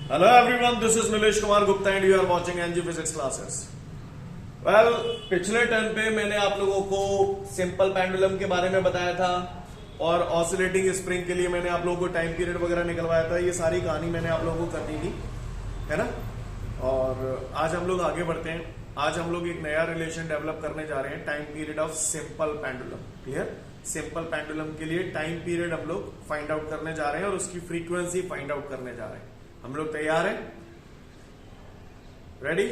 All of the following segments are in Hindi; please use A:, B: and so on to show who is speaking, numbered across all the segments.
A: Hello everyone, this is Nilesh Kumar Gupta and you are watching NG Physics Classes. Well, पिछले टर्म पे मैंने आप लोगों को सिंपल पेंडुलम के बारे में बताया था और ऑसिलेटिंग स्प्रिंग के लिए मैंने आप लोगों को टाइम पीरियड वगैरह निकलवाया था। ये सारी कहानी मैंने आप लोगों को करनी थी, है ना। और आज हम लोग आगे बढ़ते हैं। आज हम लोग एक नया रिलेशन डेवलप करने जा रहे हैं, time period of simple pendulum. Clear? Simple pendulum के लिए टाइम पीरियड हम लोग फाइंड आउट करने जा रहे हैं और उसकी फ्रीक्वेंसी फाइंड आउट करने जा रहे हैं। हम लोग तैयार हैं? रेडी?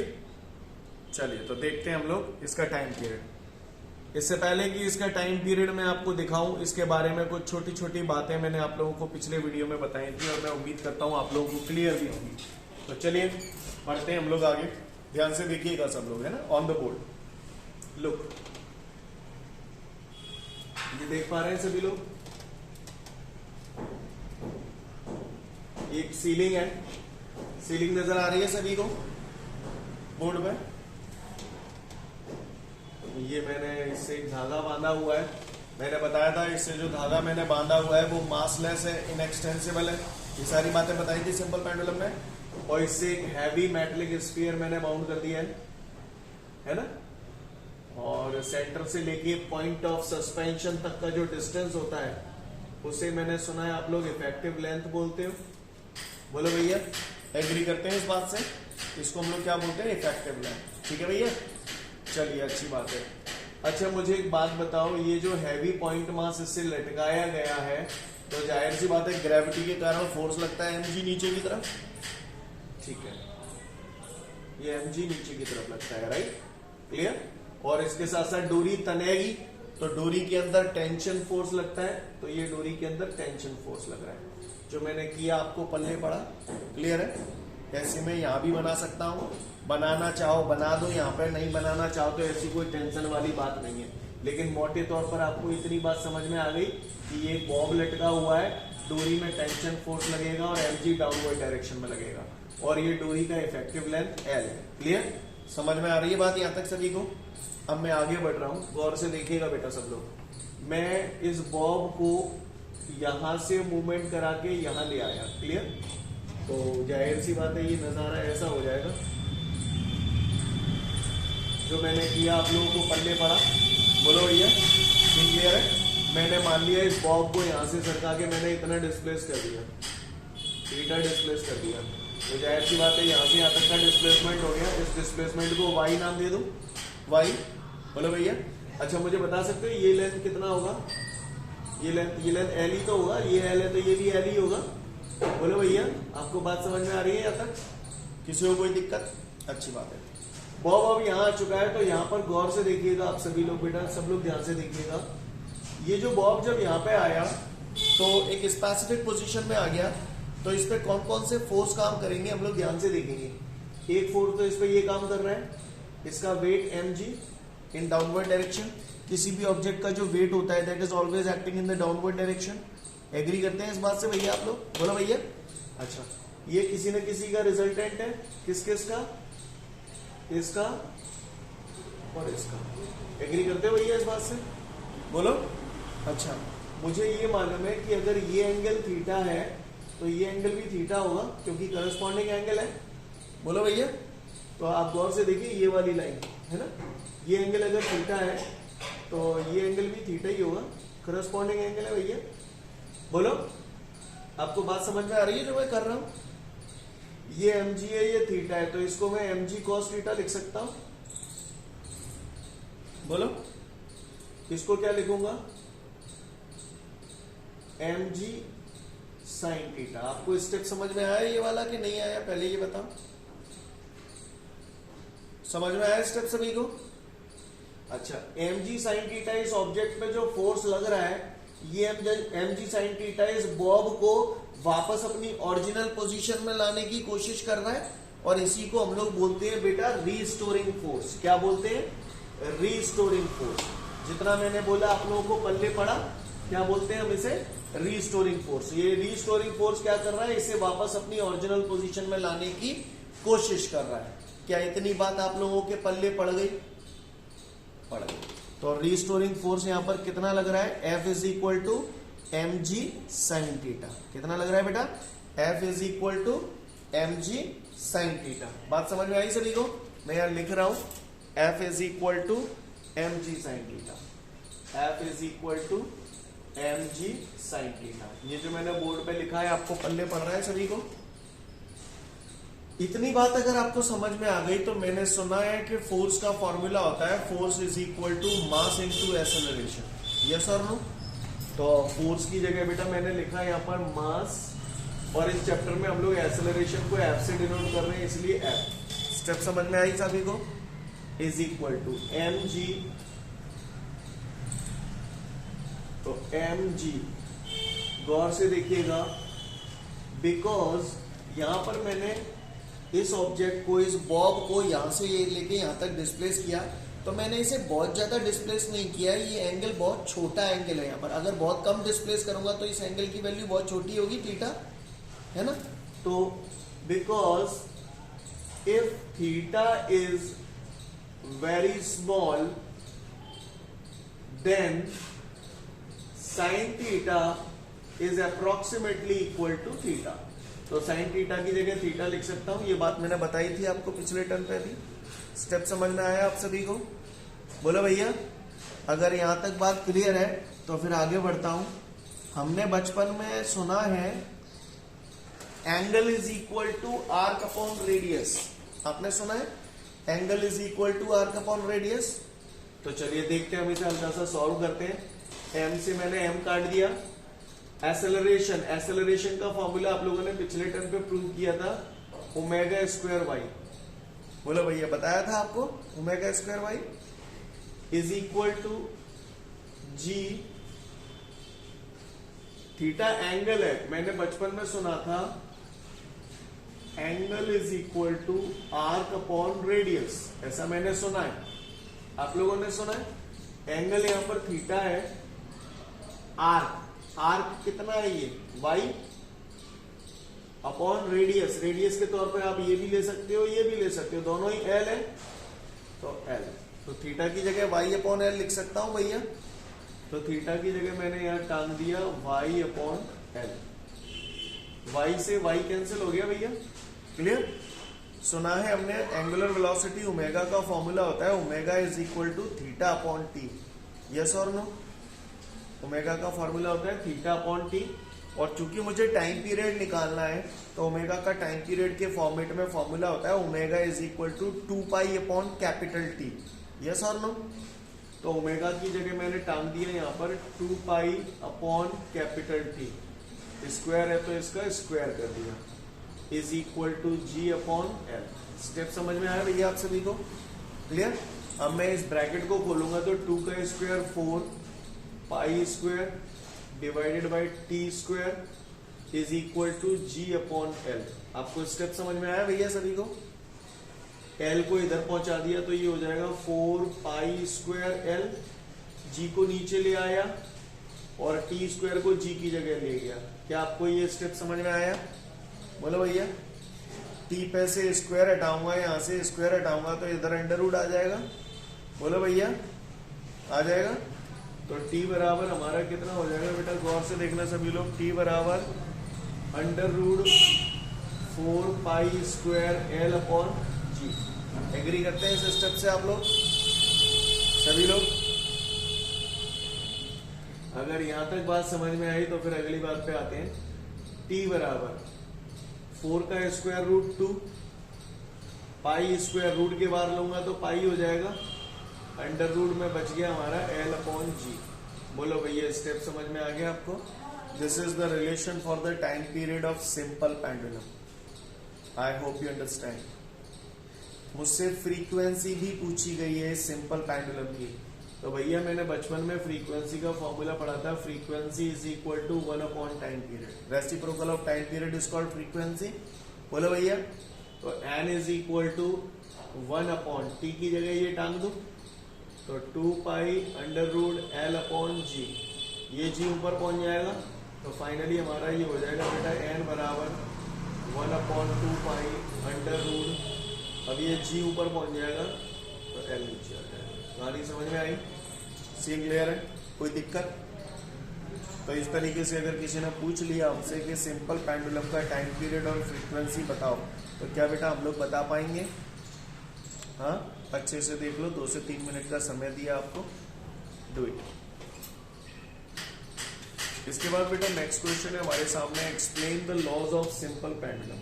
A: चलिए तो देखते हैं हम लोग इसका टाइम पीरियड। इससे पहले कि इसका टाइम पीरियड मैं आपको दिखाऊं, इसके बारे में कुछ छोटी छोटी बातें मैंने आप लोगों को पिछले वीडियो में बताई थी और मैं उम्मीद करता हूं आप लोगों को क्लियर भी होगी। तो चलिए बढ़ते हैं हम लोग आगे। ध्यान से देखिएगा सब लोग, है ना, ऑन द बोर्ड। लुक, ये देख पा रहे हैं सभी लोग? एक सीलिंग है, सीलिंग नजर आ रही है सभी को बोर्ड पे। ये मैंने इससे एक धागा बांधा हुआ है। मैंने बताया था इससे जो धागा मैंने बांधा हुआ है वो मासलेस है, इनएक्सटेंसिबल है। ये सारी बातें बताई थी सिंपल पेंडुलम में। और इससे एक हैवी मेटलिक स्फीयर मैंने बाउंड कर दिया है ना। और सेंटर से लेके पॉइंट ऑफ सस्पेंशन तक का जो डिस्टेंस होता है उसे मैंने सुना है आप लोग इफेक्टिव लेंथ बोलते हो। बोलो भैया, एग्री करते हैं इस बात से? इसको हम लोग क्या बोलते हैं? Effective length. ठीक है भैया, चलिए अच्छी बात है। अच्छा मुझे एक बात बताओ, ये जो हैवी पॉइंट मास इससे लटकाया गया है तो जाहिर सी बात है ग्रेविटी के कारण फोर्स लगता है mg नीचे की तरफ। ठीक है, ये mg नीचे की तरफ लगता है, राइट? क्लियर? और इसके साथ साथ डोरी तनेगी तो डोरी के अंदर टेंशन फोर्स लगता है, तो ये डोरी के अंदर टेंशन फोर्स लग रहा है। जो मैंने किया आपको पल्ले पड़ा। क्लियर है? ऐसे में यहां भी बना सकता हूं, बनाना चाहो बना दो, यहाँ पर नहीं बनाना चाहो तो ऐसी कोई टेंशन वाली बात नहीं है। लेकिन मोटे तौर पर आपको इतनी बात समझ में आ गई कि ये बॉब लटका हुआ है, डोरी में टेंशन फोर्स लगेगा और mg डाउनवर्ड डायरेक्शन में लगेगा और ये डोरी का इफेक्टिव लेंथ l है। क्लियर? समझ में आ रही है बात यहां तक सभी को? अब मैं आगे बढ़ रहा हूं, गौर से देखिएगा बेटा सब लोग। मैं इस बॉब को यहां से मूवमेंट करा के यहां ले आया। क्लियर? तो जाहिर सी बात है ये नजारा ऐसा हो जाएगा। जो मैंने किया आप लोगों को पल्ले पड़ा। बोलो भैया, क्लियर है? मैंने मान लिया इस बॉब को यहां से सरका के मैंने इतना डिस्प्लेस कर दिया, थीटा डिस्प्लेस कर दिया। तो जाहिर सी बात है यहां से यहां तक का डिस्प्लेसमेंट हो गया। इस डिस्प्लेसमेंट को y नाम दे दो, y। बोलो भैया। अच्छा मुझे बता सकते हो ये लेंथ कितना होगा? ये लेंथ l ही तो होगा। ये l है तो ये भी l ही होगा। बोलो भैया, आपको बात समझ में आ रही है यहाँ तक? किसी को कोई दिक्कत? अच्छी बात है। बॉब अब यहाँ आ चुका है तो यहाँ पर गौर से देखिएगा आप सभी लोग, बेटा सब लोग ध्यान से देखिएगा। ये जो बॉब जब यहाँ पे आया तो एक स्पेसिफिक पोजीशन में आ गया, तो इस पे कौन कौन से फोर्स काम करेंगे हम लोग ध्यान से देखेंगे। एक फोर्स तो इस पे ये काम कर रहा है, इसका weight mg in downward direction. किसी भी ऑब्जेक्ट का जो वेट होता है that is always acting in the downward direction. Agree करते हैं इस बात से भैया आप लोग? बोलो भैया। अच्छा, ये किसी न किसी का रिजल्टेंट है। किस किस का? इसका और इसका। एग्री करते हो भैया इस बात से? बोलो। अच्छा, मुझे ये मालूम है कि अगर ये एंगल थीटा है तो ये एंगल भी थीटा होगा क्योंकि करस्पॉन्डिंग एंगल है। बोलो भैया। तो आप गौर से देखिए ये वाली लाइन है ना, ये एंगल अगर थीटा है तो ये एंगल भी थीटा ही होगा, करस्पॉन्डिंग एंगल है भैया। बोलो, आपको बात समझ में आ रही है जो मैं कर रहा हूं? ये mg है, ये थीटा है, तो इसको मैं mg cos थीटा लिख सकता हूं। बोलो, इसको क्या लिखूंगा? mg sin theta. आपको स्टेप समझ में आया ये वाला कि नहीं आया? पहले ये बताओ, समझ में आया स्टेप सभी को? अच्छा, mg sin थीटा इस ऑब्जेक्ट पे जो फोर्स लग रहा है, ये mg sin थीटा इस बॉब को वापस अपनी ओरिजिनल पोजीशन में लाने की कोशिश कर रहा है और इसी को हम लोग बोलते हैं बेटा रीस्टोरिंग फोर्स। क्या बोलते हैं? Restoring force. जितना मैंने बोला आप लोगों को पल्ले पड़ा, क्या बोलते हैं हम इसे? Restoring force. ये रीस्टोरिंग फोर्स क्या कर रहा है? इसे वापस अपनी ओरिजिनल पोजीशन में लाने की कोशिश कर रहा है। क्या इतनी बात आप लोगों के पल्ले पड़ गई? पड़ गई। तो रीस्टोरिंग फोर्स यहां पर कितना लग रहा है? F is equal to mg sin theta. कितना लग रहा है बेटा? F is equal to mg sin theta. बात समझ में आई सभी को? मैं यहाँ लिख रहा हूं f is equal to mg sin theta, f is equal to mg sin theta. ये जो मैंने बोर्ड पे लिखा है आपको पल्ले पड़ रहा है सभी को? इतनी बात अगर आपको समझ में आ गई तो मैंने सुना है कि फोर्स का फॉर्मूला होता है force is equal to mass into acceleration, yes और नो? तो फोर्स की जगह बेटा मैंने लिखा है यहाँ पर मास, और इस चैप्टर में हम लोग एक्सेलरेशन को एफ से डिनोट कर रहे हैं, इसलिए एफ। स्टेप समझ में आई सभी को? Is equal to M G, तो एम जी गौर से देखिएगा, बिकॉज यहां पर मैंने इस ऑब्जेक्ट को, इस बॉब को यहां से ये लेके यहां तक डिस्प्लेस किया, तो मैंने इसे बहुत ज्यादा डिस्प्लेस नहीं किया। ये एंगल बहुत छोटा एंगल है यहाँ पर, अगर बहुत कम डिस्प्लेस करूंगा तो इस एंगल की वैल्यू बहुत छोटी होगी, थीटा, है ना? तो because if theta is very small then sine theta is approximately equal to theta. तो साइन थीटा की जगह थीटा लिख सकता हूं, ये बात मैंने बताई थी आपको पिछले टर्म पे भी। स्टेप समझ में आया आप सभी को? बोलो भैया। अगर यहां तक बात क्लियर है तो फिर आगे बढ़ता हूं। हमने बचपन में सुना है angle is equal to arc upon radius, आपने सुना है angle is equal to arc upon radius? तो चलिए देखते हैं, हम इसे हल्का सा सॉल्व करते हैं। एम से मैंने एम काट दिया। एक्सेलरेशन का फॉर्मूला आप लोगों ने पिछले टर्म पे प्रूव किया था, ओमेगा स्क्वायर वाई। बोलो भैया, बताया था आपको omega square Y is equal to G. Theta angle है, मैंने बचपन में सुना था angle is equal to arc upon radius, ऐसा मैंने सुना है। आप लोगों ने सुना है एंगल यहां पर थीटा है, आर्क कितना है ये y अपॉन रेडियस। रेडियस के तौर पे आप ये भी ले सकते हो, ये भी ले सकते हो, दोनों ही l है, तो l। तो थीटा की जगह y अपॉन l लिख सकता हूं भैया। तो थीटा की जगह मैंने यहां टांग दिया y अपॉन l। y से y कैंसिल हो गया भैया, क्लियर? सुना है हमने एंगुलर वेलोसिटी ओमेगा का फॉर्मूला होता है omega is equal to theta upon T, yes और नो? ओमेगा का फॉर्मूला होता है थीटा अपॉन टी, और चूंकि मुझे टाइम पीरियड निकालना है तो ओमेगा का टाइम पीरियड के फॉर्मेट में फॉर्मूला होता है omega is equal to 2 pi upon capital T, yes और नो? तो ओमेगा की जगह मैंने टांग दिया यहाँ पर 2 pi upon capital T, square है तो इसका स्क्वायर कर दिया, is equal to G upon L. Step समझ में आया भैया आप सभी को? क्लियर? अब मैं इस ब्रैकेट को खोलूंगा तो 2 का square 4 pi square divided by T square is equal to G upon L. आपको स्टेप समझ में आया भैया सभी को? एल को इधर पहुंचा दिया तो ये हो जाएगा 4 पाई स्क्वायर एल, जी को नीचे ले आया और टी स्क्वायर को जी की जगह ले गया। क्या आपको ये स्टेप समझ में आया? बोलो भैया। टी पे से स्क्वायर हटाऊंगा, यहां से स्क्वायर हटाऊंगा तो इधर अंडर रूट आ जाएगा। बोलो भैया, आ जाएगा? तो t बराबर हमारा कितना हो जाएगा बेटा, गौर से देखना सभी लोग। t बराबर under root 4 pi square L upon G. Agree करते हैं इस स्टेप से आप लोग सभी लोग? अगर यहां तक बात समझ में आई तो फिर अगली बात पे आते हैं। t बराबर 4 का square root 2 pi square, root के बाहर लूंगा तो पाई हो जाएगा, अंडर रूट में बच गया हमारा एल अपॉन जी। बोलो भैया, स्टेप समझ में आ गया आपको? This is the relation for the time period of simple pendulum. I hope you understand. मुझसे फ्रीक्वेंसी भी पूछी गई है सिंपल पेंडुलम की, तो भैया मैंने बचपन में फ्रीक्वेंसी का फॉर्मूला पढ़ा था, frequency is equal to 1 upon time period. Reciprocal of time period is called frequency. बोलो भैया। तो N is equal to 1 upon T की जगह ये टांग दो तो 2 pi under root L upon G, ये जी ऊपर पहुंच जाएगा तो फाइनली हमारा ये हो जाएगा बेटा एन बराबर 1 अपॉन 2 पाई अंडर रूट, अब ये जी ऊपर पहुंच जाएगा तो एल नीचे आ जाएगा। कहानी समझ में आई? सीन क्लियर है? कोई दिक्कत? तो इस तरीके से अगर किसी ने पूछ लिया हमसे कि सिंपल पेंडुलम का टाइम पीरियड और फ्रीक्वेंसी बताओ, तो क्या बेटा हम लोग बता पाएंगे? हाँ, अच्छे से देख लो, 2 से 3 मिनट का समय दिया आपको, डू इट। इसके बाद बेटा नेक्स्ट क्वेश्चन है हमारे सामने, explain the laws of simple pendulum.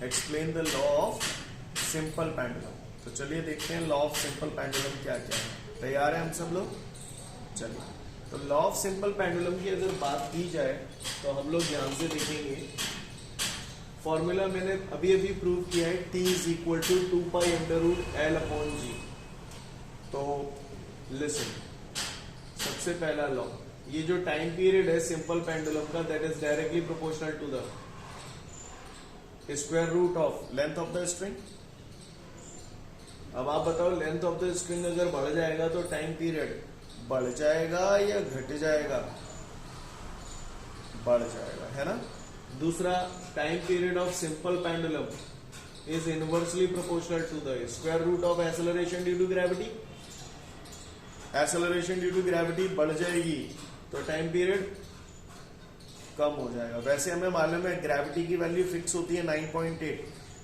A: Explain the law of simple pendulum. तो चलिए देखते हैं लॉ ऑफ सिंपल पेंडुलम क्या क्या है। तैयार है हम सब लोग? चलिए, तो लॉ ऑफ सिंपल पेंडुलम की अगर बात की जाए तो हम लोग ध्यान से देखेंगे। फॉर्मूला मैंने अभी अभी प्रूव किया है, T is equal to 2π√L/G। तो लिसन, सबसे पहला लॉ, ये जो टाइम पीरियड है सिंपल पेंडुलम का, that is directly proportional to the square root of length of the string. अब आप बताओ, लेंथ ऑफ द स्ट्रिंग अगर बढ़ जाएगा तो टाइम पीरियड बढ़ जाएगा या घट जाएगा? बढ़ जाएगा, है ना। दूसरा, time period of simple pendulum is inversely proportional to the square root of acceleration due to gravity. Acceleration due to gravity बढ़ जाएगी तो टाइम पीरियड कम हो जाएगा। वैसे हमें मालूम है ग्रेविटी की वैल्यू फिक्स होती है 9.8,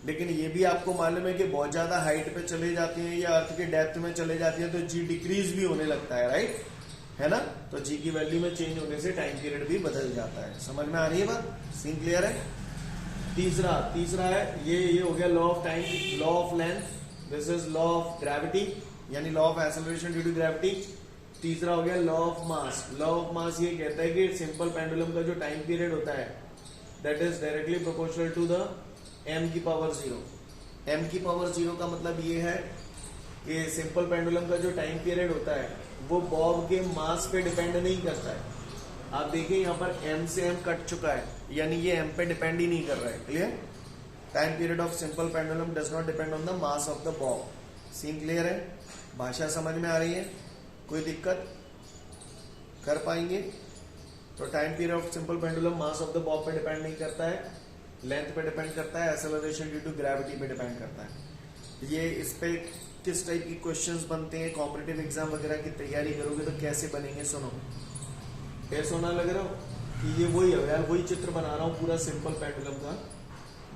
A: लेकिन ये भी आपको मालूम है कि बहुत ज्यादा हाइट पे चले जाती है या अर्थ के डेप्थ में चले जाती है तो जी डिक्रीज भी होने लगता है, राइट, है ना। तो जी की वैल्यू में चेंज होने से टाइम पीरियड भी बदल जाता है। समझ में आ रही है बात? सीन क्लियर है? तीसरा है ये हो गया law of time, law of length, this is law of gravity यानी law of acceleration due to gravity. तीसरा हो गया law of mass. Law of mass ये कहता है कि सिंपल पेंडुलम का जो टाइम पीरियड होता है that is directly proportional to the m⁻�0। m⁻�0 का मतलब ये है कि सिंपल पेंडुलम का जो टाइम पीरियड होता है वो बॉब के मास पे डिपेंड नहीं करता है। आप देखिए यहाँ पर m से m कट चुका है, यानी ये m पे डिपेंड ही नहीं कर रहा है। Clear? Time period of simple pendulum does not depend on the mass of the bob. Scene clear है? भाषा समझ में आ रही है? कोई दिक्कत कर पाएंगे? तो time period of simple pendulum mass of the Bob पे डिपेंड नहीं करता है, लेंथ पे डिपेंड करता है, एक्सेलरेशन ड्यू टू ग्रेविटी पे डिपेंड करता है। ये इस पे किस टाइप की क्वेश्चंस बनते हैं, कॉम्पिटिटिव एग्जाम वगैरह की तैयारी करोगे तो कैसे बनेंगे? सुनो, ऐसा होना लग रहा हो कि ये वही है यार, वही चित्र बना रहा हूँ पूरा सिंपल पेंडुलम का।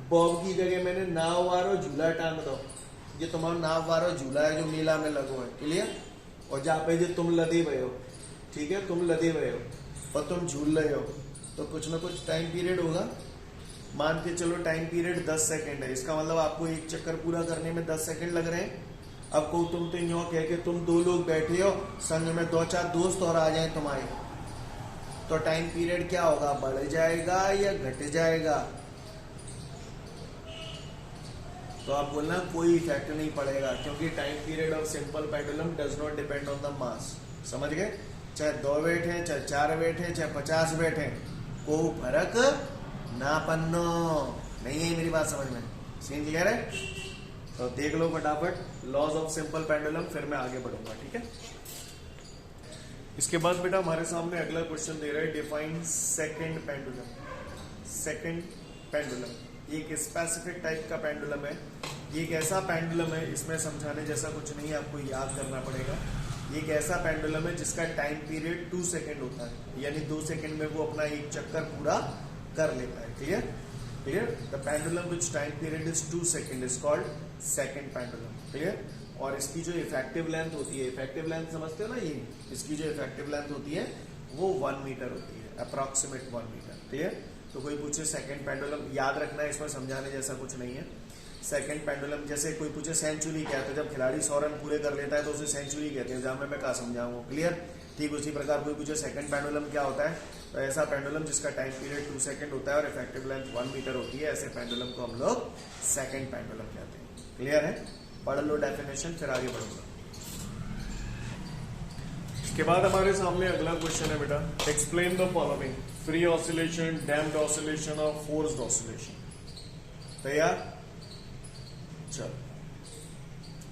A: बॉब की जगह मैंने नाव वारो झूला टांग दो, ये तुम्हारा नाव वारो झूला है जो मेला में लगो है। क्लियर? और जहाँ पे जो तुम लदे हुए हो, ठीक है, तुम लदे हुए हो और तुम झूल रहे हो तो कुछ ना कुछ टाइम पीरियड होगा। मान के चलो टाइम पीरियड 10 सेकंड है, इसका मतलब आपको एक चक्कर पूरा करने में 10 सेकंड लग रहे हैं। अब को तुम तो यूं कह के तुम 2 लोग बैठे हो, संग में 2-4 दोस्त और आ जाए तुम्हारे, तो टाइम पीरियड क्या होगा? बढ़ जाएगा या घट जाएगा? तो आप बोलना कोई इफेक्ट नहीं पड़ेगा, क्योंकि time period of simple pendulum does not depend on the मास। समझ गए? चाहे 2 वेट हैं, चाहे 4 वेट हैं, चाहे 50 वेट हैं, कोई फर्क ना पन्नो नहीं है। मेरी बात समझ में? सीन क्लियर है? तो देख लो फटाफट लॉज ऑफ सिंपल पेंडुलम, फिर मैं आगे बढ़ूंगा, ठीक है। इसके बाद बेटा हमारे सामने अगला क्वेश्चन दे रहा है, define second pendulum. Second pendulum एक स्पेसिफिक टाइप का पेंडुलम है। ये एक ऐसा पेंडुलम है, इसमें समझाने जैसा कुछ नहीं है, आपको याद करना पड़ेगा। ये एक ऐसा पेंडुलम है जिसका टाइम पीरियड 2 सेकंड होता है, यानी 2 सेकंड में वो अपना एक चक्कर पूरा कर लेता है। Clear? Clear? The pendulum which time period is 2 second is called second pendulum. Clear? और इसकी जो इफेक्टिव लेंथ होती है, इफेक्टिव लेंथ समझते हो ना, ये इसकी जो इफेक्टिव लेंथ होती है वो 1 मीटर होती है, अप्रोक्सीमेट 1 मीटर। क्लियर? तो कोई पूछे सेकंड पेंडुलम, याद रखना है, इसमें समझाने जैसा कुछ नहीं है। सेकंड पेंडुलम, जैसे कोई पूछे सेंचुरी क्या है, तो जब खिलाड़ी 100 रन पूरे कर लेता है तो उसे सेंचुरी कहते हैं, जहां मैं कहा समझाऊंगा। क्लियर? ठीक उसी प्रकार कोई पूछे सेकंड पेंडुलम क्या होता है, तो ऐसा पेंडुलम जिसका टाइम पीरियड 2 सेकंड होता है और इफेक्टिव लेंथ 1 मीटर होती है, ऐसे पेंडुलम को हम लोग सेकंड पेंडुलम कहते हैं। क्लियर है? पढ़ लो डेफिनेशन, फिर आगे बढ़ूंगा। इसके बाद हमारे सामने अगला क्वेश्चन है बेटा, explain the following, free oscillation, damped oscillation और फोर्स्ड ऑसिलेशन। तैयार? चलो,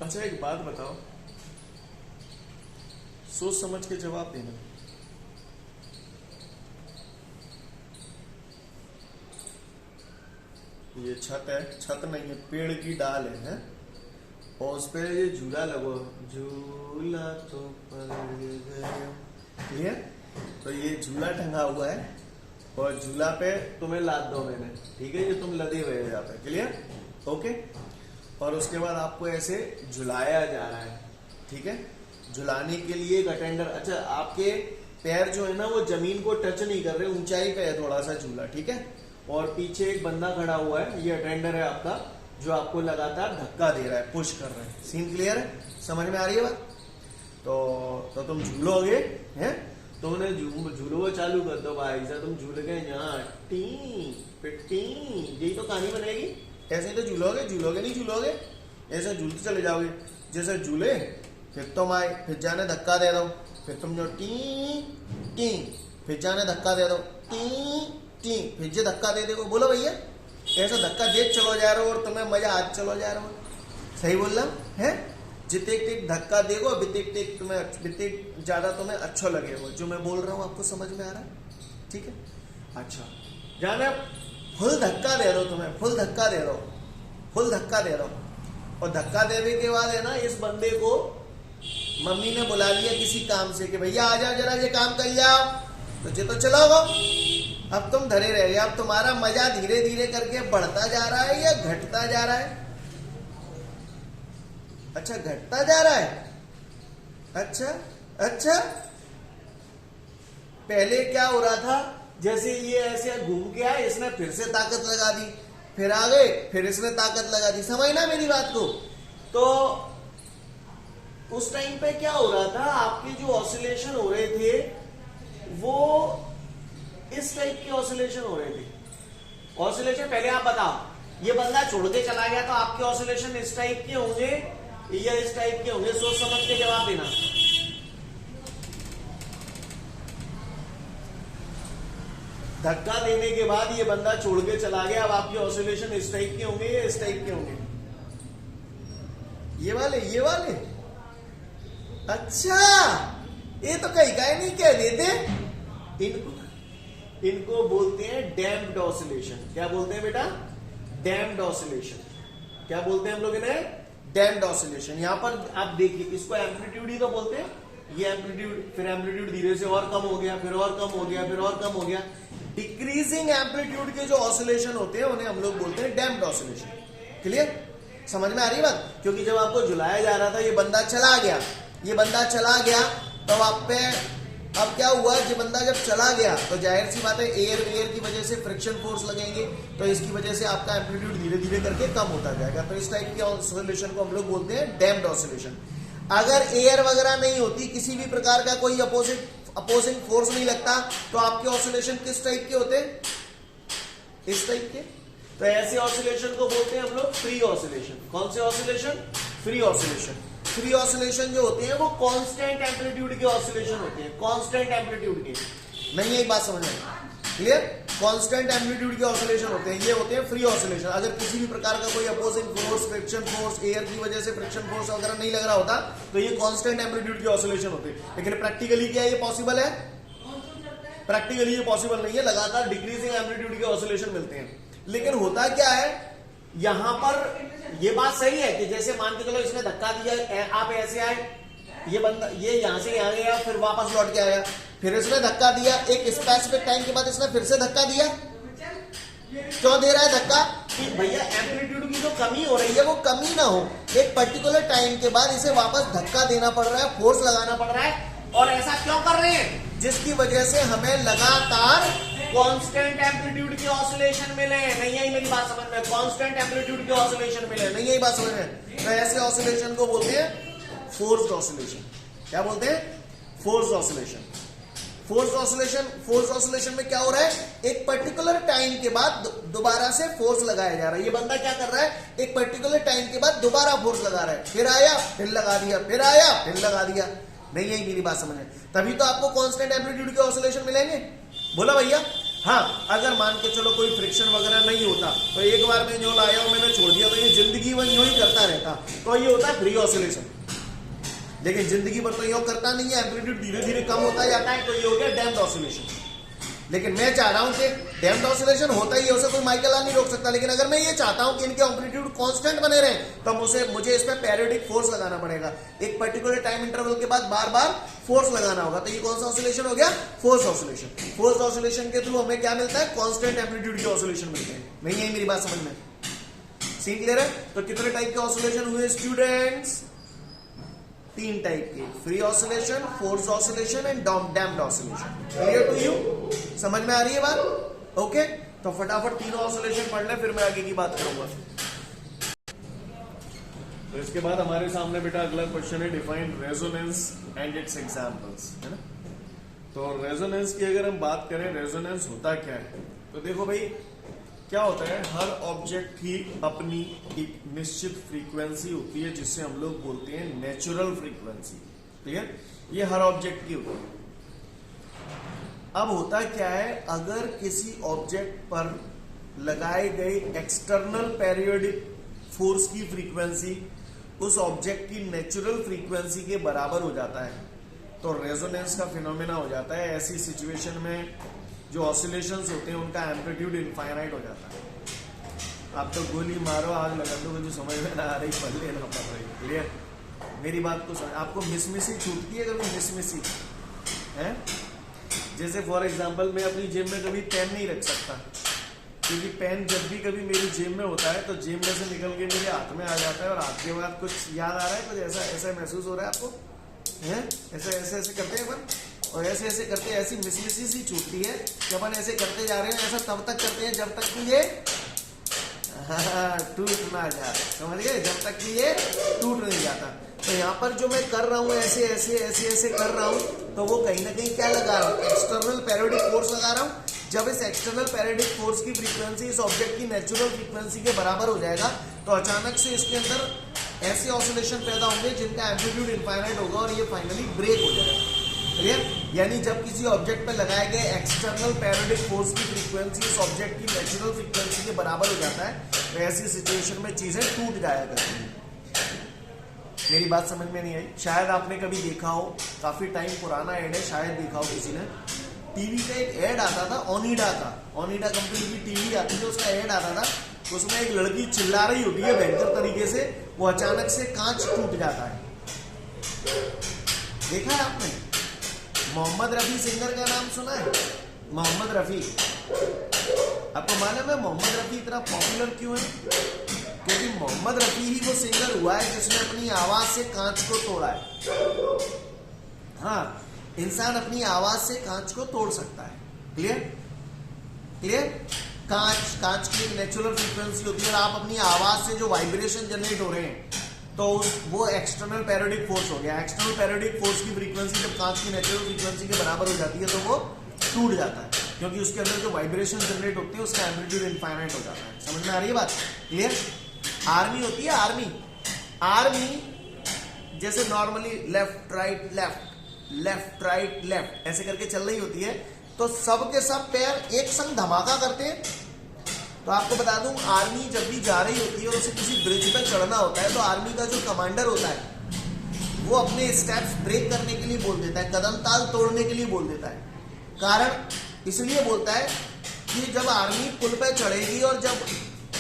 A: अच्छा एक बात बताओ, सोच समझ के जवाब देना। ये छत है, छत नहीं है, पेड़ की डाल है और उस पर ये झूला लगो, झूला तो पड़ गया। क्लियर? तो ये झूला टंगा हुआ है और झूला पे तुम्हें लाद दो मैंने, ठीक है, ये तुम लदे हुए हो यहाँ पे, क्लियर, ओके। और उसके बाद आपको ऐसे झुलाया जा रहा है, ठीक है। झुलाने के लिए एक अटेंडर, अच्छा आपके पैर जो है ना वो जमीन को टच नहीं कर रहे, ऊंचाई पे है थोड़ा सा झूला, ठीक है। और पीछे एक बंदा खड़ा हुआ है, ये अटेंडर है आपका, जो आपको लगातार धक्का दे रहा है, पुश कर रहा है। सीन क्लियर है, समझ में आ रही है बात? तो तुम झूलोगे हैं, तो उन्हें झूलो चालू कर दो भाई साहब, तुम झूल गए यहाँ टी पिट्टी, यही तो कहानी बनेगी। ऐसे ही तो झूलोगे, झूलोगे नहीं झूलोगे, ऐसे झूलते चले जाओगे। जैसे झूले फिर तुम आए, फिर जाने धक्का दे दो, फिर तुम जो टी टी, फिर जाने धक्का दे दो टी टी, फिर जे धक्का दे देखो, बोलो भैया, ऐसा धक्का दे चलो जा रहे हो और तुम्हें मजा आज चलो जा रहे हो। सही बोल रहा है? जितने टिक धक्का देगो बितिक तुम्हें बितिक ज्यादा तुम्हें अच्छा लगेगा। जो मैं बोल रहा हूँ आपको समझ में आ रहा है? ठीक है, अच्छा जाने फुल धक्का दे दो, तुम्हें फुल धक्का दे दो, फुल धक्का दे दो। और धक्का देने के बाद है ना, इस बंदे को मम्मी ने बुला लिया किसी काम से कि भैया आ जाओ जरा ये काम कर जाओ, तो ये तो चलोगो। अब तुम धरे रह गए, अब तुम्हारा मजा धीरे धीरे करके बढ़ता जा रहा है या घटता जा रहा है? अच्छा घटता जा रहा है। अच्छा अच्छा, पहले क्या हो रहा था, जैसे ये ऐसे घूम के आए, इसने फिर से ताकत लगा दी, फिर आ गए, फिर इसने ताकत लगा दी। समझ ना मेरी बात को? तो उस टाइम पे क्या हो रहा था, आपके जो ऑसिलेशन हो रहे थे वो इस टाइप के ऑसिलेशन हो रहे थे। ऑसिलेशन पहले आप बताओ, ये बंदा छोड़ के चला गया तो आपके ऑसिलेशन इस टाइप के होंगे या इस टाइप के होंगे? सोच समझ के जवाब देना। धक्का देने के बाद ये बंदा छोड़ के चला गया, अब आपके ऑसिलेशन इस टाइप के होंगे या इस टाइप के होंगे? ये वाले, ये वाले। अच्छा, ये तो कहीं का नहीं कह देते। इनको बोलते हैं डैम्प्ड ऑसिलेशन। क्या बोलते हैं बेटा? Damped oscillation. क्या बोलते हैं हम लोग इन्हें? Damped oscillation. यहां पर आप देखिए, इसको एम्पलीट्यूड ही तो बोलते हैं। ये एम्पलीट्यूड, फिर एम्पलीट्यूड धीरे से और कम हो गया, फिर और कम हो गया, फिर और कम हो गया। डिक्रीजिंग एम्पलीट्यूड के जो ऑसिलेशन होते हैं उन्हें हम लोग बोलते हैं डैम्प्ड ऑसिलेशन। क्लियर? समझ में आ रही बात? क्योंकि जब आपको झुलाया जा रहा था, ये बंदा चला गया, ये बंदा चला गया, तो आप पे अब क्या हुआ, ये बंदा जब चला गया तो जाहिर सी बात है एयर की वजह से फ्रिक्शन फोर्स लगेंगे, तो इसकी वजह से आपका एम्पलीट्यूड धीरे धीरे करके कम होता जाएगा। तो इस टाइप के ऑसिलेशन को हम लोग बोलते हैं डैम्प्ड ऑसिलेशन। अगर एयर वगैरह नहीं होती, किसी भी प्रकार का कोई अपोजिंग फोर्स नहीं लगता, तो आपके ऑसिलेशन किस टाइप के होते? इस टाइप के। तो ऐसे ऑसिलेशन को बोलते हैं हम लोग फ्री ऑसिलेशन। कौन से oscillation? Free oscillation. Free oscillation जो होते हैं वो कांस्टेंट एम्पलीट्यूड के ऑसिलेशन होते हैं, कांस्टेंट एम्पलीट्यूड के। नहीं, एक बात समझ में? क्लियर? कांस्टेंट एम्पलीट्यूड के ऑसिलेशन होते हैं, ये होते हैं फ्री ऑसिलेशन। अगर किसी भी प्रकार का कोई opposing force, friction force, air की वजह से फ्रिक्शन फोर्स वगैरह नहीं लग रहा होता, तो ये कांस्टेंट एम्पलीट्यूड के ऑसिलेशन होते हैं। लेकिन प्रैक्टिकली क्या ये पॉसिबल है? प्रैक्टिकली ये पॉसिबल नहीं है, लगातार डिक्रीजिंग एम्पलीट्यूड के ऑसिलेशन मिलते हैं। लेकिन होता क्या है, यहां पर ये बात सही है कि जैसे मान के चलो इसने धक्का दिया, आप ऐसे आए, ये बंदा ये यहां से यहां गया, फिर वापस लौट के आया, फिर इसने धक्का दिया, एक स्पेसिफिक टाइम के बाद इसने फिर से धक्का दिया। क्यों दे रहा है धक्का? कि भैया एम्पलीट्यूड की जो कमी हो रही है वो कमी ना हो, एक पर्टिकुलर टाइम के बाद इसे वापस धक्का देना पड़ रहा है, फोर्स लगाना पड़ रहा है। और ऐसा क्यों कर रहे हैं? जिसकी वजह से हमें लगातार कांस्टेंट एम्पलीट्यूड के ऑसिलेशन मिले। नहीं आई मेरी बात समझ में? कांस्टेंट एम्पलीट्यूड के ऑसिलेशन मिले, नहीं आई बात समझ में? तो ऐसे ऑसिलेशन को बोलते हैं फोर्स्ड ऑसिलेशन। क्या बोलते हैं? Forced oscillation. फोर्स ऑसिलेशन में क्या हो रहा है, एक पर्टिकुलर टाइम के बाद दोबारा से फोर्स लगाया जा रहा है। ये बंदा क्या कर रहा है, एक पर्टिकुलर टाइम के बाद दोबारा फोर्स लगा रहा है, फिर आया फिर लगा दिया, फिर आया फिर लगा दिया। नहीं आई मेरी बात समझ में? तभी तो आपको कांस्टेंट एम्पलीट्यूड के ऑसिलेशन मिलेंगे। बोला भैया? हाँ, अगर मान के चलो कोई फ्रिक्शन वगैरह नहीं होता, तो एक बार मैं जो लाया और मैंने छोड़ दिया, तो ये जिंदगी भर यूं ही करता रहता, तो ये होता है फ्री ऑसिलेशन। लेकिन जिंदगी भर तो यूं करता नहीं है, एम्पलीट्यूड धीरे धीरे कम होता जाता है, तो ये हो गया डैम्प्ड ऑसिलेशन। लेकिन मैं चाह रहा हूं कि डैम्प्ड ऑसिलेशन होता ही है, उसे कोई माइकल लॉ नहीं रोक सकता। लेकिन अगर मैं ये चाहता हूं कि इनके एम्पलीट्यूड कांस्टेंट बने रहे, तो मुझे इसमें पेरियोडिक फोर्स लगाना पड़ेगा। एक पर्टिकुलर टाइम इंटरवल के बाद बार बार फोर्स लगाना होगा। तो ये कौन सा ऑसिलेशन हो गया? Force oscillation. फोर्स ऑसिलेशन के थ्रू हमें क्या मिलता है? कांस्टेंट एम्पलीट्यूड के ऑसिलेशन मिलते हैं। नहीं है मेरी बात समझ में? सीन क्लियर है? तो कितने टाइप के ऑसिलेशन हुए स्टूडेंट्स? 3 टाइप के, free oscillation, force oscillation and damped oscillation. Clear to you? समझ में आ रही है बात? ओके, तो फटाफट तीनों ऑसिलेशन पढ़ ले, फिर मैं आगे की बात करूंगा। तो इसके बाद हमारे सामने बेटा अगला क्वेश्चन है, define resonance and it's examples, है ना। तो रेजोनेंस की अगर हम बात करें, रेजोनेंस होता क्या है? तो देखो भाई, क्या होता है, हर ऑब्जेक्ट की अपनी एक निश्चित फ्रीक्वेंसी होती है, जिससे हम लोग बोलते हैं नेचुरल फ्रीक्वेंसी। क्लियर? ये हर ऑब्जेक्ट की होती है। अब होता क्या है, अगर किसी ऑब्जेक्ट पर लगाए गए एक्सटर्नल पेरियोडिक फोर्स की फ्रीक्वेंसी उस ऑब्जेक्ट की नेचुरल फ्रीक्वेंसी के बराबर हो जाता है, तो रेजोनेंस का फिनोमेना हो जाता है। ऐसी सिचुएशन में जो ऑसिलेशंस होते हैं उनका एम्पलीट्यूड इनफाइनाइट हो जाता है। आप तो गोली मारो आग लगा दो, जो समझ में ना आ रही पढ़ लेना पड़ रही। क्लियर? मेरी बात को समझ। आपको मिसमिसी छूटती है कभी? मिसमिसी है? जैसे फॉर एग्जांपल मैं अपनी जेब में कभी पेन नहीं रख सकता, क्योंकि पेन जब भी कभी मेरी जेब में होता है तो जेब में से निकल के मेरे हाथ में आ जाता है, और हाथ के बाद कुछ याद आ रहा है, कुछ ऐसा ऐसा महसूस हो रहा है आपको? है? ऐसे ऐसे ऐसे करते हैं अपन, और ऐसे ऐसे करते ऐसी मिसमिसी सी छूटती है कि अपन ऐसे करते जा रहे हैं। ऐसा तब तक करते हैं जब तक कि ये टूट ना जाए, समझ गए? जब तक कि ये टूट नहीं जाता। तो यहाँ पर जो मैं कर रहा हूँ, ऐसे ऐसे ऐसे ऐसे कर रहा हूँ, तो वो कहीं ना कहीं क्या लगा रहा हूँ? एक्सटर्नल पेरियोडिक फोर्स लगा रहा हूँ। जब इस एक्सटर्नल पेरियोडिक फोर्स की फ्रीक्वेंसी इस ऑब्जेक्ट की नेचुरल फ्रीक्वेंसी के बराबर हो जाएगा, तो अचानक से इसके अंदर ऐसे ऑसिलेशन पैदा होंगे जिनका एम्पलीट्यूड इनफाइनाइट होगा, और ये फाइनली ब्रेक हो जाएगा। क्लियर? यानी जब किसी ऑब्जेक्ट पर लगाए गए एक्सटर्नल पेरियोडिक फोर्स की फ्रीक्वेंसी इस ऑब्जेक्ट की नेचुरल फ्रीक्वेंसी के बराबर हो जाता है, तो ऐसी सिचुएशन में चीजें टूट जाया करती हैं। मेरी बात समझ में नहीं आई? शायद आपने कभी देखा हो, काफी टाइम पुराना एड है, शायद देखा हो किसी ने। टीवी का एक एड आता था ओनिडा का, ओनिडा कंपनी की टीवी आती थी, उसका एड आता था। उसमें एक लड़की चिल्ला रही होती है भयंकर तरीके से, वो अचानक से कांच टूट जाता है। देखा है आपने? मोहम्मद रफी सिंगर का नाम सुना है? मोहम्मद रफी, आपको मालूम है मोहम्मद रफी इतना पॉपुलर क्यों है? क्योंकि मोहम्मद रफी ही वो सिंगर हुआ है जिसने अपनी आवाज से कांच को तोड़ा है। हाँ, इंसान अपनी आवाज से कांच को तोड़ सकता है। क्लियर? क्लियर? कांच की नेचुरल फ्रीक्वेंसी होती है, और आप अपनी आवाज से जो वाइब्रेशन जनरेट हो रहे हैं, तो वो एक्सटर्नल पेरियोडिक फोर्स हो गया। एक्सटर्नल पेरियोडिक फोर्स की फ्रीक्वेंसी जब कांच की नेचुरल फ्रीक्वेंसी के बराबर हो जाती है, तो वो टूट जाता है, क्योंकि उसके अंदर जो वाइब्रेशन जनरेट होते हैं उसका एम्पलीट्यूड इनफाइनाइट हो जाता है। समझ में आ रही है बात? क्लियर? आर्मी होती है, आर्मी जैसे normally left right left left right left ऐसे करके चल रही होती है, तो सब के सब पैर एक संग धमाका करते हैं। तो आपको बता दूं, आर्मी जब भी जा रही होती है और उसे किसी ब्रिज पे चढ़ना होता है, तो आर्मी का जो कमांडर होता है वो अपने स्टेप्स ब्रेक करने के लिए बोल देता है, कदम ताल तोड़ने के लिए बोल देता है। कारण इसलिए बोलता है कि जब आर्मी पुल पे चढ़ेगी और जब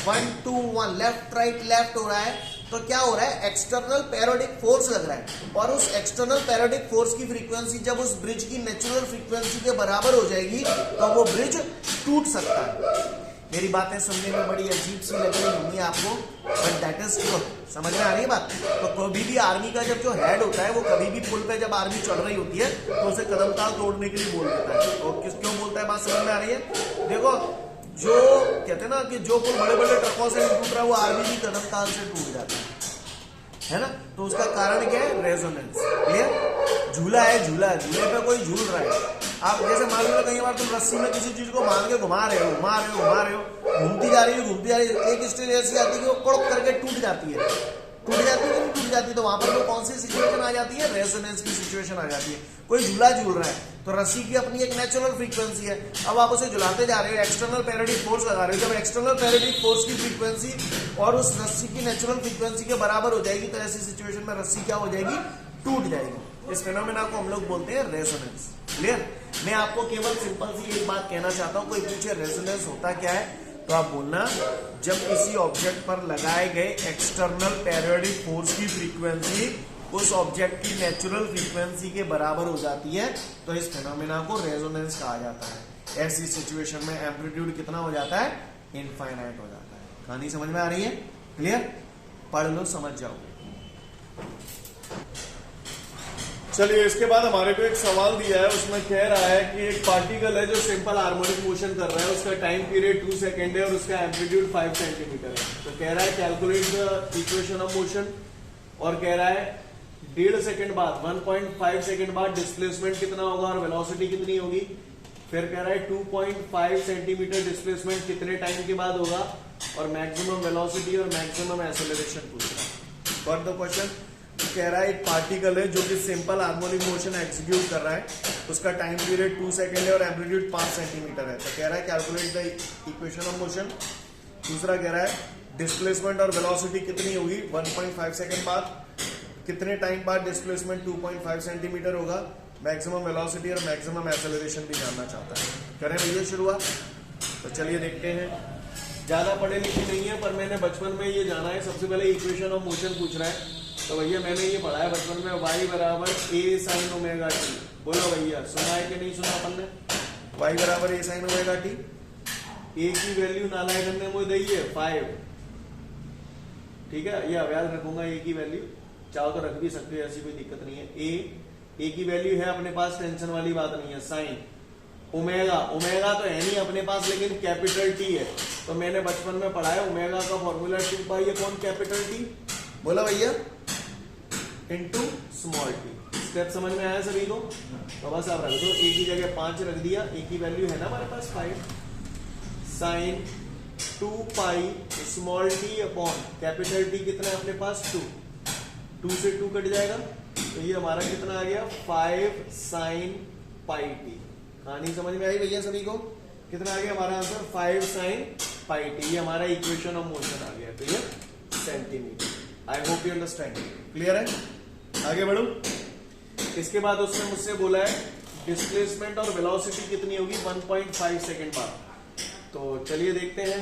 A: 1 2 1 लेफ्ट राइट लेफ्ट हो रहा है, तो क्या हो रहा है? एक्सटर्नल पेरियोडिक फोर्स लग रहा है, और उस एक्सटर्नल पेरियोडिक फोर्स की फ्रीक्वेंसी जब उस ब्रिज की नेचुरल फ्रीक्वेंसी के बराबर हो जाएगी, तो वो ब्रिज टूट सकता है। मेरी बातें सुनने में बड़ी अजीब सी लग रही होंगी आपको, बट दैट इज ट्रू। समझ में आ रही है बात? तो कभी भी आर्मी का जब जो हेड होता है, वो कभी भी पुल पे जब आर्मी चढ़ रही होती है, तो उसे कदम ताल तोड़ने के लिए बोल देता है। और क्यों बोलता है? बात समझ में आ रही है? देखो, जो कहते हैं ना कि जो पुल बड़े बड़े ट्रकों से टूट रहा है, वो आर्मी की कदम ताल से टूट जाता है ना। तो उसका कारण क्या है? रेजोनेंस। क्लियर? झूला है, झूले पे कोई झूल रहा है। आप जैसे मान लो कई बार तुम रस्सी में किसी चीज को बांध के घुमा रहे हो, घूमती जा रही है, एक स्टेज ऐसी आती है कि वो कड़क करके टूट जाती है कि नहीं टूट जाती? तो वहां पर वो कौन सी सिचुएशन आ जाती है? रेजोनेंस की सिचुएशन आ जाती है। कोई झूला झूल रहा है, तो रस्सी की अपनी एक नेचुरल फ्रीक्वेंसी है, अब आप उसे झुलाते जा रहे हो, एक्सटर्नल पेरियोडिक फोर्स लगा रहे हो। जब एक्सटर्नल पेरियोडिक फोर्स की फ्रीक्वेंसी और उस रस्सी की नेचुरल फ्रीक्वेंसी के बराबर हो जाएगी, तो ऐसी सिचुएशन में रस्सी क्या हो जाएगी? टूट जाएगी। इस फेनोमेना को हम लोग बोलते हैं रेजोनेंस। क्लियर? मैं आपको केवल सिंपल सी एक बात कहना चाहता हूं, कोई पूछे रेजोनेंस होता क्या है, तो आप बोलना जब किसी ऑब्जेक्ट पर लगाए गए एक्सटर्नल पेरियोडिक फोर्स की फ्रीक्वेंसी उस ऑब्जेक्ट की नेचुरल फ्रीक्वेंसी के बराबर हो जाती है, तो इस फिनोमेना को रेजोनेंस कहा जाता है। ऐसी सिचुएशन में एम्पलीट्यूड कितना हो जाता है, इनफाइनाइट हो जाता है। कहानी समझ में आ रही है? क्लियर? पढ़ लो, समझ जाओगे। चलिए, इसके बाद हमारे को एक सवाल दिया है, उसमें कह रहा है कि एक पार्टिकल है जो सिंपल हार्मोनिक मोशन कर रहा है, उसका टाइम पीरियड 2 सेकेंड है और उसका एम्पलीट्यूड 5 सेंटीमीटर है। तो कह रहा है calculate the equation of motion, और कह रहा है 1.5 सेकेंड बाद 1.5 सेकेंड बाद डिस्प्लेसमेंट कितना होगा और वेलोसिटी कितनी होगी। फिर कह रहा है 2.5 सेंटीमीटर डिस्प्लेसमेंट कितने टाइम के बाद होगा, और मैक्सिमम वेलोसिटी और मैक्सिमम एक्सेलरेशन पूछ रहा है। Got the question? कह रहा है एक पार्टिकल है जो कि सिंपल हार्मोनिक मोशन एग्जीक्यूट कर रहा है, उसका टाइम पीरियड 2 सेकेंड है और एम्पलीट्यूड 5 सेंटीमीटर है। तो कह रहा है calculate the equation of motion. दूसरा कह रहा है डिस्प्लेसमेंट और वेलोसिटी कितनी होगी 1.5 सेकेंड बाद, कितने टाइम बाद डिस्प्लेसमेंट 2.5 सेंटीमीटर होगा, मैक्सिमम वेलोसिटी और मैक्सिमम एक्सेलरेशन भी जानना चाहता है। करें भैया शुरुआत? तो चलिए देखते हैं। ज्यादा पढ़े लिखे नहीं है, पर मैंने बचपन में ये जाना है। सबसे पहले इक्वेशन ऑफ मोशन पूछ रहा है, तो भैया मैंने ये पढ़ा है बचपन में, y बराबर a sin ओमेगा टी। बोलो भैया, सुना है कि नहीं सुना अपन ने? y बराबर a sin omega T. a की वैल्यू नालायक ने मुझे दी है 5, ठीक है, ये अभ्यास रखूंगा। a की वैल्यू चाहो तो रख भी सकते हो, ऐसी कोई दिक्कत नहीं है। a की वैल्यू है अपने पास, टेंशन वाली बात नहीं है। साइन ओमेगा, ओमेगा तो है नहीं अपने पास, लेकिन कैपिटल टी है। तो मैंने बचपन में पढ़ा है ओमेगा का formula 2 pi upon capital T. बोला भैया, इनटू स्मॉल टी। स्टेप समझ में आया सभी को? तो बस आप रख दो, a की जगह 5 रख दिया। a की वैल्यू है ना हमारे पास 5, sine 2 pi small T upon capital T कितना है अपने पास 2, 2 से 2 कट जाएगा, तो ये हमारा कितना आ गया 5 साइन पाई टी। कहानी समझ में आई भैया सभी को? कितना आ गया हमारा आंसर 5 साइन पाई टी। ये हमारा इक्वेशन ऑफ मोशन आ गया, तो ये centimetre. I hope you understand. Clear है? आगे बढ़ो। इसके बाद उसने मुझसे बोला है डिस्प्लेसमेंट और वेलोसिटी कितनी होगी 1.5 सेकेंड बाद। तो चलिए देखते हैं।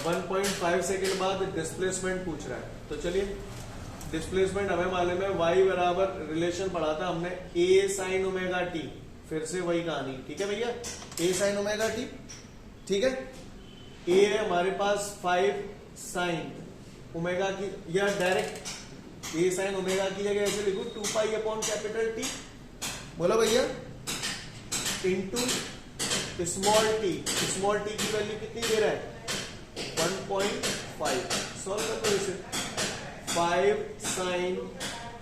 A: 1.5 सेकेंड बाद डिस्प्लेसमेंट पूछ रहा है, तो चलिए डिस्प्लेसमेंट हमें मालूम है y बराबर रिलेशन पढ़ा था हमने a साइन ओमेगा टी। फिर से वही कहानी, ठीक है भैया, a साइन ओमेगा टी, ठीक है। a है हमारे पास 5 साइन ओमेगा की, या डायरेक्ट a साइन ओमेगा की जगह ऐसे लिखो 2 पाई अपॉन कैपिटल टी। बोलो भैया, into small T. Small T की वैल्यू कितनी दे रहा है 1.5। सॉल्व कर दो इसे। 5 साइन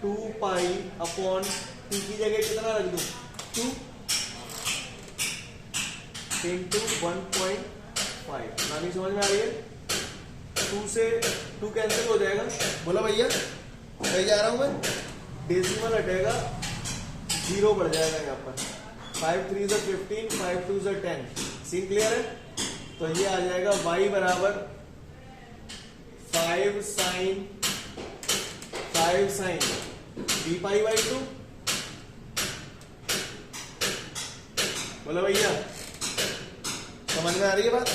A: 2 पाई अपॉन टी की जगह कितना रख दूं 2 इंटू 1.5। नानी समझ में आ रही है? 2 से 2 कैंसिल हो जाएगा। बोला भैया, सही जा रहा हूं मैं? डेसिमल हटेगा, 0 बढ़ जाएगा यहाँ पर। 5 3 से 15, 5 2 से 10। सीन क्लियर है? तो ये आ जाएगा y बराबर 5 साइन डी पाई बाई 2। बोलो भैया, समझ में आ रही है बात?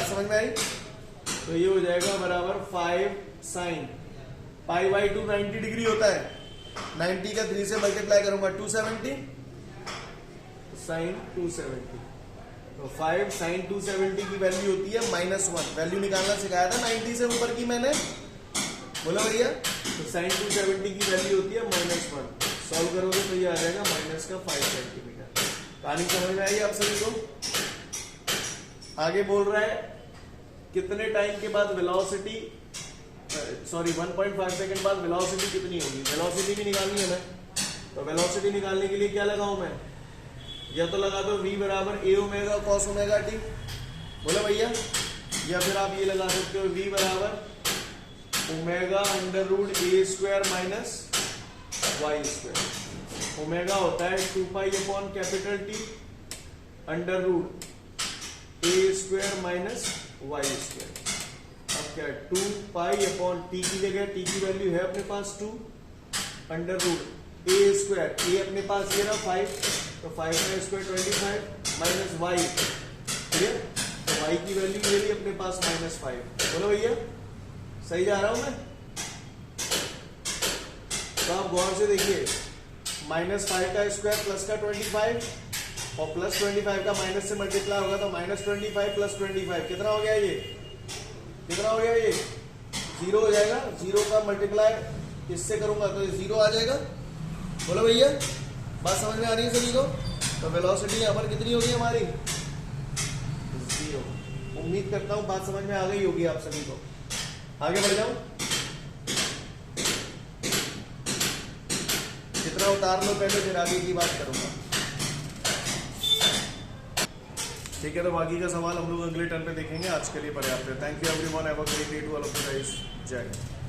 A: समझ में आई? तो ये हो जाएगा बराबर 5 साइन पाई बाई 2 90 डिग्री होता है। 90 का 3 से मल्टीप्लाई करूंगा 270 साइन 270। तो 5 साइन 270 की वैल्यू होती है -1। वैल्यू निकालना सिखाया था 90 से ऊपर की मैंने। बोलो भैया, तो साइन 270 की वैल्यू होती है -1। सॉल्व करोगे तो ये आ जाएगा माइनस का 5 सेंटीमीटर। कहानी समझ में आई आप सभी को? आगे बोल रहा है कितने टाइम के बाद वेलोसिटी, सॉरी 1.5 सेकंड बाद वेलोसिटी कितनी होगी। वेलोसिटी भी निकालनी है हमें। तो वेलोसिटी निकालने के लिए क्या लगाऊं मैं? या तो लगा दो v बराबर a omega cos omega t। बोलो भैया, या फिर आप ये लगा सकते हो v बराबर omega under root a square minus Y square. Omega होता है 2 pi upon capital T under root a square minus Y square. अब क्या है 2 पाई अपॉन t की जगह t की वैल्यू है अपने पास 2 अंडर रूट ए स्क्वायर, ए अपने पास ये ना 5, तो 5 का स्क्वायर 25 माइनस वाई, क्लियर। तो वाई की वैल्यू ये भी अपने पास -5। बोलो भैया सही जा रहा हूं मैं? तो आप गौर से देखिए, -5 का स्क्वायर प्लस का 25 और प्लस 25 का माइनस से मल्टीप्लाई होगा तो -25 प्लस 25 कितना हो गया? ये कितना हो गया? ये 0 हो जाएगा। 0 का मल्टीप्लाई इससे करूंगा तो ये 0 आ जाएगा। बोलो भैया बात समझ में आ रही है सभी को? तो वेलोसिटी यहाँ पर कितनी होगी हमारी? 0। उम्मीद करता हूँ बात समझ में आ गई होगी आप सभी को। आगे बढ़ जाऊं, कितना उतार लो पहले, फिर आगे की बात करूंगा। ठीक है, तो बाकी का सवाल हम लोग अगले टर्न पे देखेंगे। आज के लिए पर्याप्त है। Thank you everyone, have a great day to all of you guys. Jai Hind.